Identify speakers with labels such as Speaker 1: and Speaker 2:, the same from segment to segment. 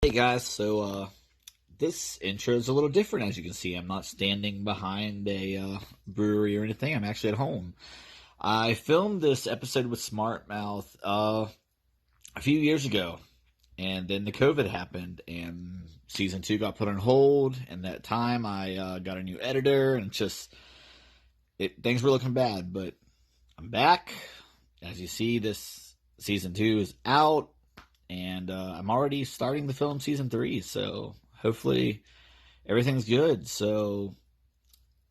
Speaker 1: Hey guys, this intro is a little different. As you can see, I'm not standing behind a brewery or anything. I'm actually at home. I filmed this episode with SmartMouth a few years ago, and then the COVID happened, and season 2 got put on hold. And that time, I got a new editor, and things were looking bad. But I'm back. As you see, this season 2 is out. And I'm already starting to film season 3, so hopefully everything's good. So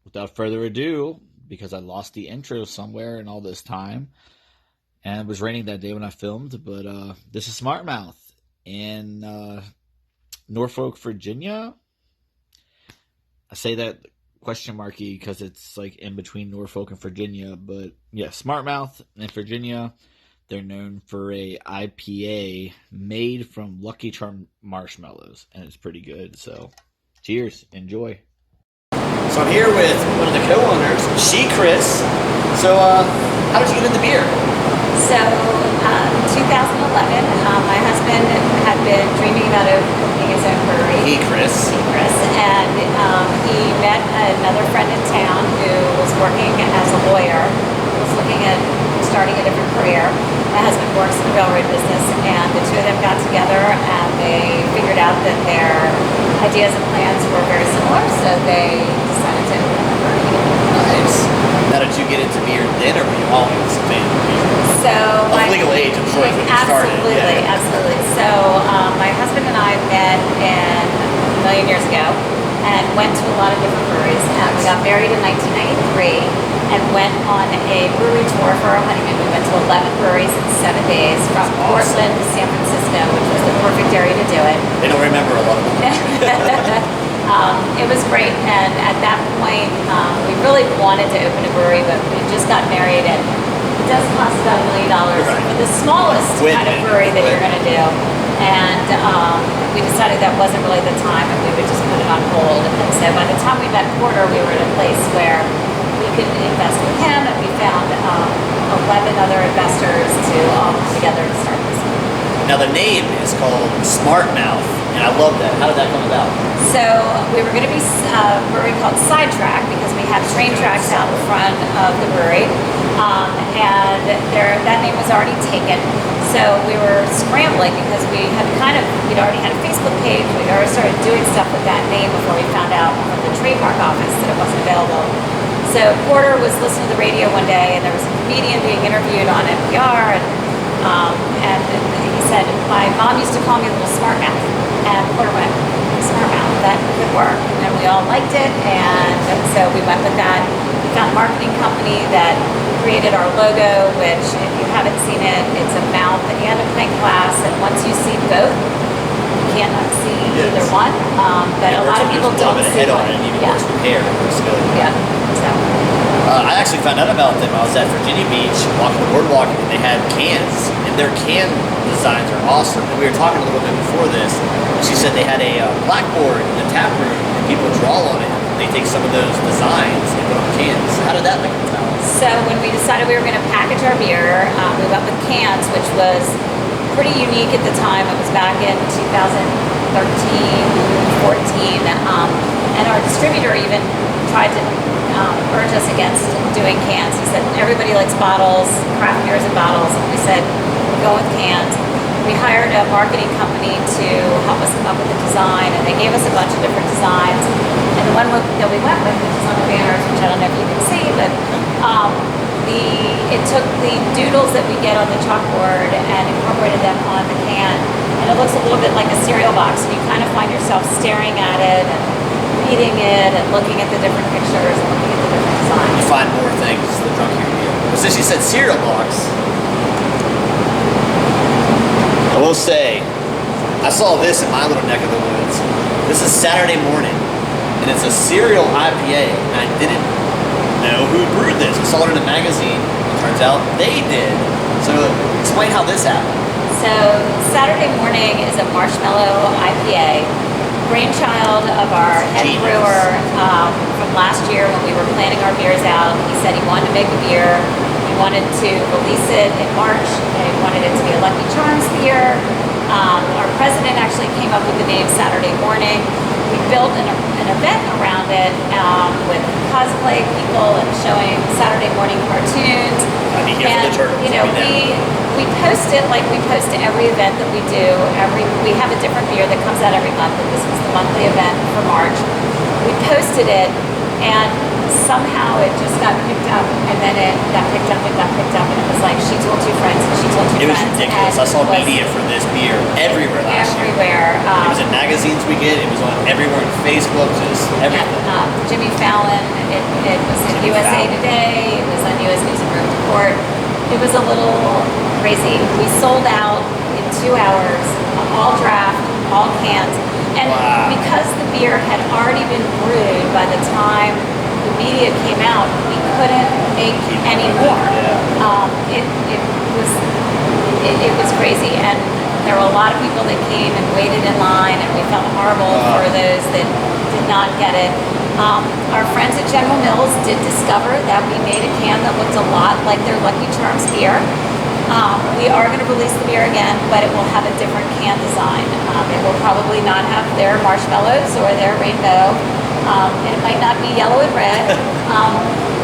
Speaker 1: without further ado, because I lost the intro somewhere in all this time, and it was raining that day when I filmed, but this is SmartMouth in Norfolk, Virginia. I say that question marky because it's like in between Norfolk and Virginia, but yeah, SmartMouth in Virginia. They're known for a IPA made from Lucky Charm marshmallows, and it's pretty good. So, cheers, enjoy. So I'm here with one of the co-owners, Chris. So, how did you get into beer?
Speaker 2: So, 2011, my husband had been dreaming about opening his own brewery.
Speaker 1: Chris.
Speaker 2: And he met another friend in town who was working as a lawyer, was looking at starting a different career. My husband works in the railroad business, and the two of them got together and they figured out that their ideas and plans were very similar, so they decided to open a brewery.
Speaker 1: Nice. Now, did you get into beer then, or were you always a fan of beer?
Speaker 2: So
Speaker 1: of legal age, I'm sure, when you started.
Speaker 2: Absolutely. So my husband and I met a million years ago and went to a lot of different breweries, and we got married in 1993. And went on a brewery tour for our honeymoon. We went to 11 breweries in 7 days, from Portland to San Francisco, which was the perfect area to do it.
Speaker 1: They don't remember a lot of them.
Speaker 2: It was great, and at that point, we really wanted to open a brewery, but we just got married, and it does cost about $1 million for the smallest kind of brewery that you're going to do. And we decided that wasn't really the time, and we would just put it on hold. And so by the time we met Porter, we were at a place where we could invest with him, and we found 11 other investors to all come together to start this.
Speaker 1: Now the name is called SmartMouth, and I love that. How did that come about?
Speaker 2: So we were going to be a brewery called Sidetrack because we had train tracks out in front of the brewery, and that name was already taken. So we were scrambling because we'd already had a Facebook page. We'd already started doing stuff with that name before we found out from the trademark office that it wasn't available. So Porter was listening to the radio one day, and there was a comedian being interviewed on NPR, and he said, "My mom used to call me Little Smart Mouth," and Porter went, "Smart Mouth, that could work," and we all liked it, and so we went with that. We found a marketing company that created our logo, which, if you haven't seen it, it's a mouth and a pint glass, and once you see both, you can't unsee either one. But a lot of people don't see
Speaker 1: it. Even works with hair.
Speaker 2: Yeah.
Speaker 1: I actually found out about them. I was at Virginia Beach walking the boardwalk, and they had cans, and their can designs are awesome. And we were talking a little bit before this, and she said they had a blackboard in the tap room, and people draw on it. They take some of those designs and put on cans. How did that come about?
Speaker 2: So when we decided we were going to package our beer, we went with cans, which was pretty unique at the time. It was back in 2013, 14, and our distributor even tried to urge us against doing cans. He said, everybody likes bottles, craft beers in bottles, and we said, we'll go with cans. We hired a marketing company to help us come up with the design, and they gave us a bunch of different designs. And the one that we went with, which is on the banners, which I don't know if you can see, but it took the doodles that we get on the chalkboard and incorporated them on the can. And it looks a little bit like a cereal box, and you kind of find yourself staring at it and reading it and looking at the different pictures and looking at the different designs.
Speaker 1: You find more things the drunker you get. Well, since you said cereal box, I will say, I saw this in my little neck of the woods. This is Saturday morning, and it's a cereal IPA, and I didn't know who brewed this. I saw it in a magazine. It turns out they did. So explain how this happened.
Speaker 2: So Saturday morning is a Marshmallow Ipa, brainchild of our head brewer from last year when we were planning our beers out. He said he wanted to make a beer. He wanted to release it in March, and he wanted it to be a Lucky Charms beer. Our president actually came up with the name Saturday Morning. We built an event around it with cosplay people and showing Saturday morning cartoons.
Speaker 3: I'd be here
Speaker 2: and,
Speaker 3: for the turtles.
Speaker 2: You know, we post it like we post to every event that we do. We have a different beer that comes out every month, and this was the monthly event for March. We posted it, and somehow it just got picked up, and then it got picked up, and it was like she told two friends, and she told two
Speaker 3: It was
Speaker 2: friends.
Speaker 3: ridiculous. I saw media for this beer everywhere last year.
Speaker 2: Everywhere.
Speaker 3: It was in magazines we get. It was on everywhere on Facebook, just everything.
Speaker 2: Jimmy Fallon. It was in
Speaker 3: Jimmy
Speaker 2: USA
Speaker 3: Fallon.
Speaker 2: Today. It was on U.S. News and World Report. It was a little crazy. We sold out in 2 hours, all draft, all cans. And
Speaker 3: Wow.
Speaker 2: because the beer had already been brewed by the time the media came out, we couldn't make any more.
Speaker 3: Yeah.
Speaker 2: It was crazy, and there were a lot of people that came and waited in line, and we felt horrible for those that did not get it. Our friends at General Mills did discover that we made a can that looked a lot like their Lucky Charms beer. We are going to release the beer again, but it will have a different can design. It will probably not have their marshmallows or their rainbow. It might not be yellow and red,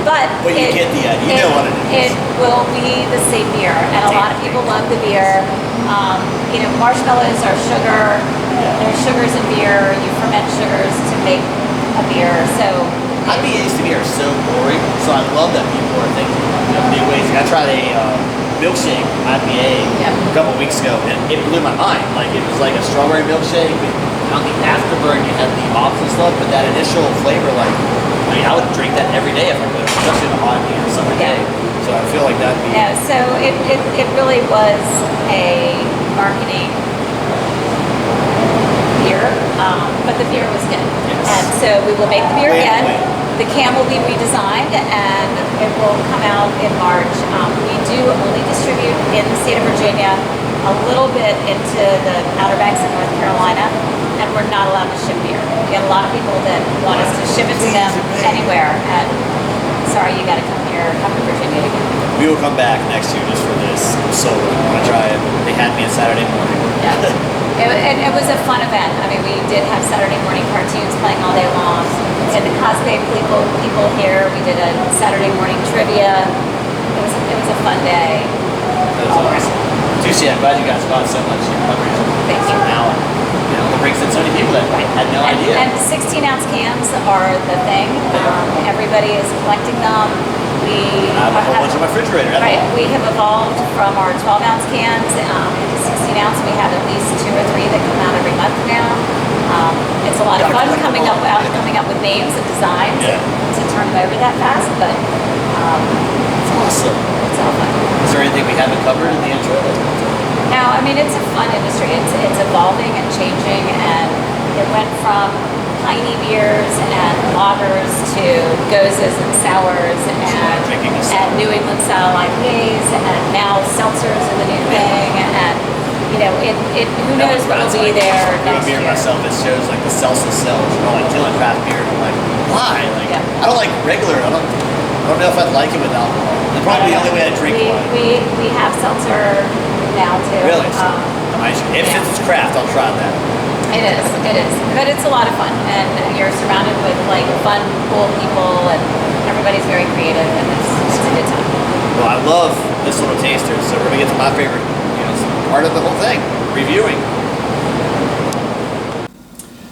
Speaker 2: but
Speaker 3: you get the idea. You know what it is.
Speaker 2: It will be the same beer, and a lot of people love the beer. You know, marshmallows are sugar. There's sugars in beer. You ferment sugars to make a beer. So
Speaker 3: IPAs to me are so boring, so I love that people are thinking new ways. I tried a milkshake IPA a couple weeks ago, and it blew my mind. Like, it was like a strawberry milkshake. On the afterburn, you had the hops and stuff, but that initial flavor, like, I mean, I would drink that every day if I could, especially in a hot summer day. So I feel like that'd be.
Speaker 2: Yeah, so it really was a marketing beer, but the beer was good.
Speaker 3: Yes.
Speaker 2: And so we will make the beer
Speaker 3: Wait.
Speaker 2: again. The can will be redesigned, and it will come out in March. We do only distribute in the state of Virginia, a little bit into the Outer Banks of North Carolina, and we're not allowed to ship beer. We have a lot of people that want us to ship it to them anywhere, and sorry, you got to come here, come to Virginia to get it.
Speaker 3: We will come back next year just for this solo. I want to try it. They had me on Saturday morning.
Speaker 2: Yeah. It was a fun event. I mean, we did have Saturday morning cartoons playing all day long. We had the cosplay people here. We did a Saturday morning trivia. It was a fun day.
Speaker 3: That was awesome. Juicy, I'm glad you guys got so much coverage.
Speaker 2: Thank you.
Speaker 3: Now, it brings in so many people that had no idea.
Speaker 2: And 16-ounce cans are the thing. Everybody is collecting them.
Speaker 3: I have a whole bunch on my refrigerator.
Speaker 2: Right. We have evolved from our 12-ounce cans into 16-ounce. We have at least 2 or 3 that come out every month now. It's a lot of fun coming up with names and designs to turn them over that fast, but
Speaker 3: It's awesome.
Speaker 2: it's all fun.
Speaker 3: Is there anything we haven't covered in the intro?
Speaker 2: No, I mean, it's a fun industry. It's evolving and changing, and it went from piney beers and lagers to gozes and sours and New England style IPAs, and now seltzers are the new thing, and who knows what will be there next
Speaker 3: beer
Speaker 2: year.
Speaker 3: myself, it shows like the seltzer cells, like killing craft beer. I'm like, why? Like, I don't like regular. I don't know if I'd like it with alcohol. It's probably the only way I drink one.
Speaker 2: We have seltzer now too.
Speaker 3: Really? If it's craft, I'll try that.
Speaker 2: It is, but it's a lot of fun, and you're surrounded with like fun, cool people, and everybody's very creative, and it's a good time.
Speaker 3: Well, I love this little taster, so we're gonna get to my favorite, part of the whole thing, reviewing.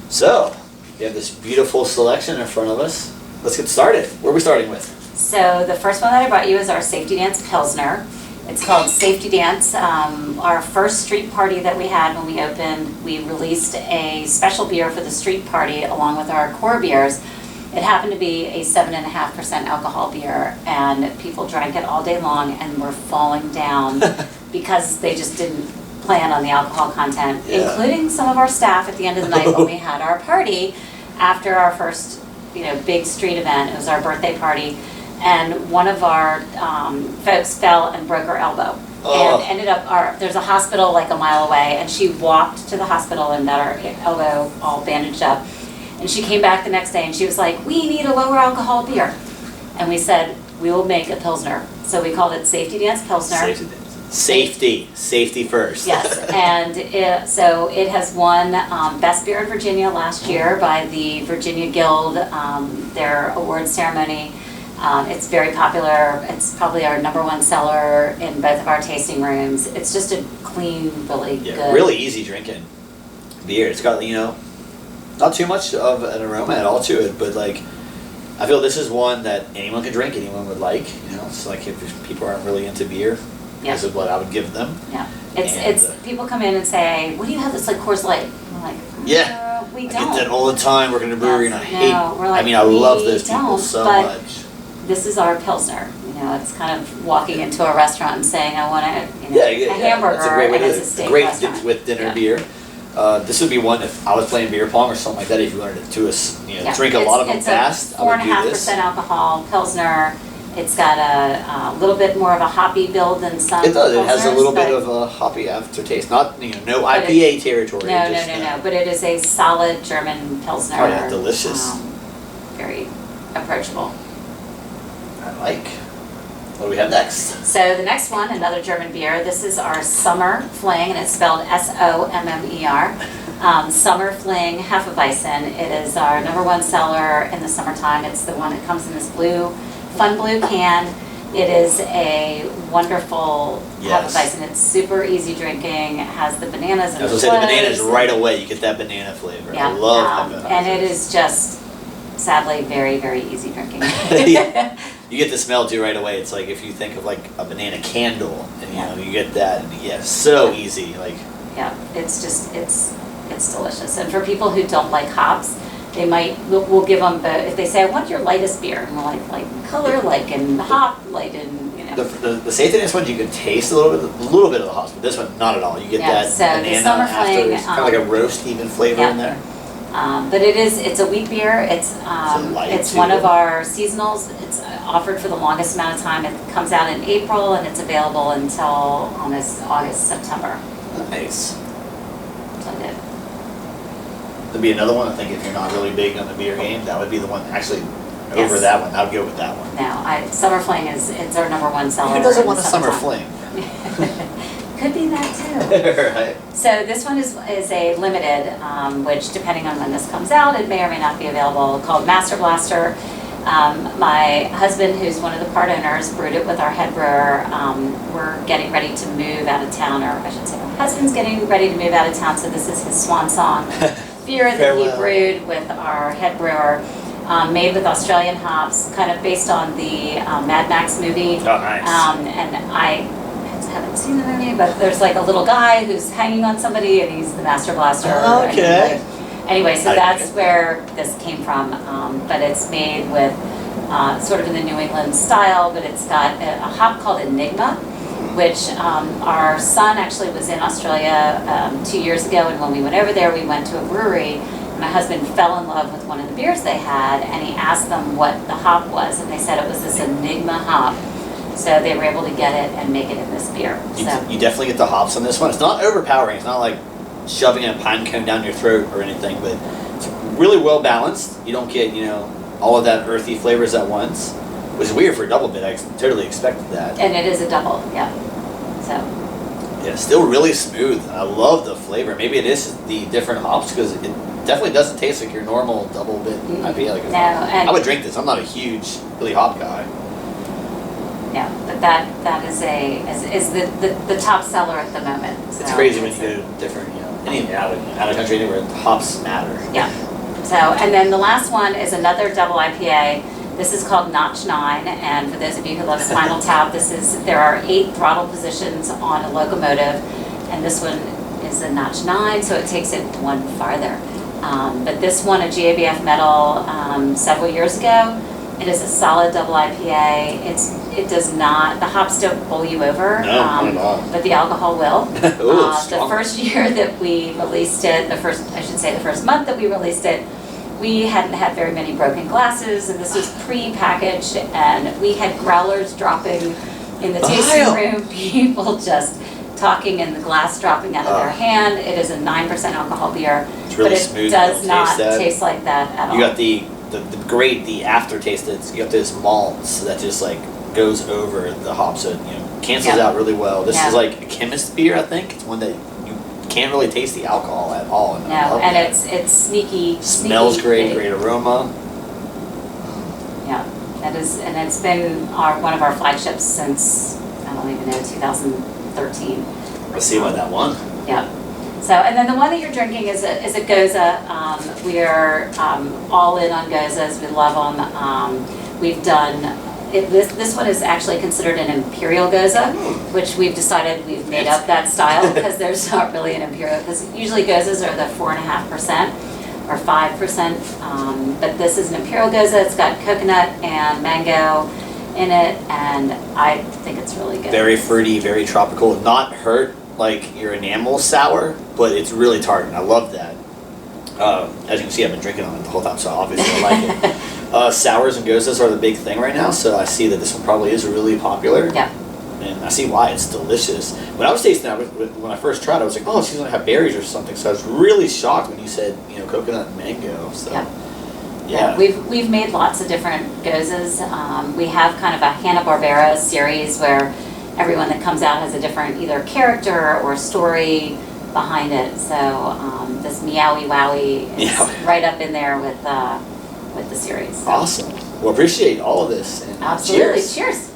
Speaker 3: So, we have this beautiful selection in front of us. Let's get started. Where are we starting with?
Speaker 2: So the first one that I brought you is our Safety Dance Pilsner. It's called Safety Dance. Our first street party that we had when we opened, we released a special beer for the street party along with our core beers. It happened to be a 7.5% alcohol beer, and people drank it all day long and were falling down because they just didn't plan on the alcohol content, including some of our staff at the end of the night when we had our party after our first big street event. It was our birthday party. And one of our folks fell and broke her elbow, and ended up there's a hospital like a mile away, and she walked to the hospital and got her elbow all bandaged up. And she came back the next day and she was like, "We need a lower alcohol beer," and we said we will make a Pilsner. So we called it Safety Dance Pilsner.
Speaker 3: Safety Dance. Safety first.
Speaker 2: Yes, and so it has won Best Beer in Virginia last year by the Virginia Guild, their award ceremony. It's very popular. It's probably our #1 seller in both of our tasting rooms. It's just a clean, really good.
Speaker 3: Really easy drinking beer. It's got, not too much of an aroma at all to it, but like, I feel this is one that anyone could drink, anyone would like. It's like if people aren't really into beer, this is what I would give them.
Speaker 2: Yeah, it's people come in and say, "What do you have that's like Coors Light?" I'm like, we don't.
Speaker 3: I get that all the time working in a brewery, and I hate.
Speaker 2: We're like,
Speaker 3: I love those people so much.
Speaker 2: This is our Pilsner. It's kind of walking into a restaurant and saying, "I want a hamburger."
Speaker 3: That's a great way
Speaker 2: a steak
Speaker 3: great
Speaker 2: restaurant.
Speaker 3: with dinner beer. This would be one if I was playing beer pong or something like that. If you wanted to drink a lot of them fast,
Speaker 2: it's 4.5% alcohol Pilsner. It's got a little bit more of a hoppy build than some.
Speaker 3: It does.
Speaker 2: Pilsners,
Speaker 3: it has a little bit of a hoppy aftertaste. Not no IPA territory.
Speaker 2: No. But it is a solid German Pilsner.
Speaker 3: Oh yeah, delicious.
Speaker 2: Very approachable.
Speaker 3: I like. What do we have next?
Speaker 2: So the next one, another German beer. This is our Summer Fling, and it's spelled SOMMER. Summer Fling Hefeweizen. It is our #1 seller in the summertime. It's the one that comes in this fun blue can. It is a wonderful Hefeweizen. It's super easy drinking. It has the bananas and
Speaker 3: I was going to say, the bananas right away. You get that banana flavor.
Speaker 2: Yeah.
Speaker 3: I love Hefeweizen.
Speaker 2: And it is just, sadly, very, very easy drinking.
Speaker 3: Yeah. You get the smell too right away. It's like if you think of like a banana candle, and you get that, and so easy. Like
Speaker 2: it's just it's delicious. And for people who don't like hops, they we'll give them if they say, "I want your lightest beer," and we're like color, and hop, and
Speaker 3: The Satanist one you can taste a little bit of the hops, but this one not at all. You get that banana
Speaker 2: Summer
Speaker 3: after.
Speaker 2: Fling,
Speaker 3: It's kind of like a roast even flavor in there.
Speaker 2: But it's a wheat beer. It's one of our seasonals. It's offered for the longest amount of time. It comes out in April, and it's available until almost August, September.
Speaker 3: Nice.
Speaker 2: So good.
Speaker 3: There'd be another one. I think if you're not really big on the beer game, that would be the one actually over that one. I'd go with that one.
Speaker 2: No, Summer Fling it's our #1 seller.
Speaker 3: Who doesn't want a summer fling?
Speaker 2: Could be that too.
Speaker 3: Right.
Speaker 2: So this one is a limited, which depending on when this comes out, it may or may not be available, called Master Blaster. My husband, who's one of the part owners, brewed it with our head brewer. We're getting ready to move out of town, or I should say my husband's getting ready to move out of town, so this is his swan song beer that he brewed with our head brewer. Made with Australian hops, kind of based on the Mad Max movie.
Speaker 3: Oh, nice.
Speaker 2: And I haven't seen the movie, but there's like a little guy who's hanging on somebody, and he's the Master Blaster.
Speaker 3: Okay.
Speaker 2: Anyway, so that's where this came from. But it's made with sort of in the New England style, but it's got a hop called Enigma, which our son actually was in Australia 2 years ago, and when we went over there, we went to a brewery. My husband fell in love with one of the beers they had, and he asked them what the hop was, and they said it was this Enigma hop. So they were able to get it and make it in this beer.
Speaker 3: You definitely get the hops on this one. It's not overpowering. It's not like shoving a pine cone down your throat or anything, but it's really well balanced. You don't get, all of that earthy flavors at once, which is weird for a double bit. I totally expected that.
Speaker 2: And it is a double, yeah. So.
Speaker 3: Yeah, still really smooth. I love the flavor. Maybe it is the different hops because it definitely doesn't taste like your normal double bit IPA. I would drink this. I'm not a huge really hop guy.
Speaker 2: Yeah, but that is the top seller at the moment. So
Speaker 3: it's crazy when you go to different, out of country, anywhere, hops matter.
Speaker 2: Yeah. So, and then the last one is another double IPA. This is called Notch 9, and for those of you who love Spinal Tap, there are 8 throttle positions on a locomotive, and this one is a Notch 9, so it takes it one farther. But this won a GABF medal several years ago. It is a solid double IPA. It does not, the hops don't bowl you over,
Speaker 3: not at all.
Speaker 2: but the alcohol will.
Speaker 3: Ooh,
Speaker 2: the first year that we released it, the first month that we released it, we hadn't had very many broken glasses, and this was pre-packaged, and we had growlers dropping in the tasting room, people just talking and the glass dropping out of their hand. It is a 9% alcohol beer,
Speaker 3: it's really
Speaker 2: but
Speaker 3: smooth.
Speaker 2: It does not taste like that at all.
Speaker 3: You got the aftertaste. You got those malts that just like goes over the hops, so cancels
Speaker 2: Yeah.
Speaker 3: out really well. This
Speaker 2: Yeah.
Speaker 3: is like a chemist beer, I think. It's one that you can't really taste the alcohol at all. And I
Speaker 2: No,
Speaker 3: love
Speaker 2: and
Speaker 3: that.
Speaker 2: it's sneaky.
Speaker 3: Smells
Speaker 2: sneaky
Speaker 3: great,
Speaker 2: big.
Speaker 3: great aroma.
Speaker 2: Yeah, that is, and it's been one of our flagships since, I don't even know, 2013.
Speaker 3: Let's see about that one.
Speaker 2: Yeah. So, and then the one that you're drinking is a Goza. We are all in on Gozas. We love them. We've done, this one is actually considered an Imperial Goza, which we've decided we've made up that style because there's not really an Imperial, because usually Gozas are the 4.5% or 5%, but this is an Imperial Goza. It's got coconut and mango in it, and I think it's really good.
Speaker 3: Very fruity, very tropical. Not hurt like your enamel sour, but it's really tart, and I love that. As you can see, I've been drinking on it the whole time, so obviously I like it. Sours and gozas are the big thing right now, so I see that this one probably is really popular.
Speaker 2: Yeah.
Speaker 3: And I see why. It's delicious. When I was tasting it, when I first tried it, I was like, oh, she's going to have berries or something. So I was really shocked when you said, coconut and mango. So, yeah.
Speaker 2: We've made lots of different gozas. We have kind of a Hanna-Barbera series where everyone that comes out has a different either character or story behind it. So this Meowie Wowie is right up in there with the series. So.
Speaker 3: Awesome. Well, appreciate all of this. And
Speaker 2: Absolutely.
Speaker 3: Cheers.
Speaker 2: Cheers.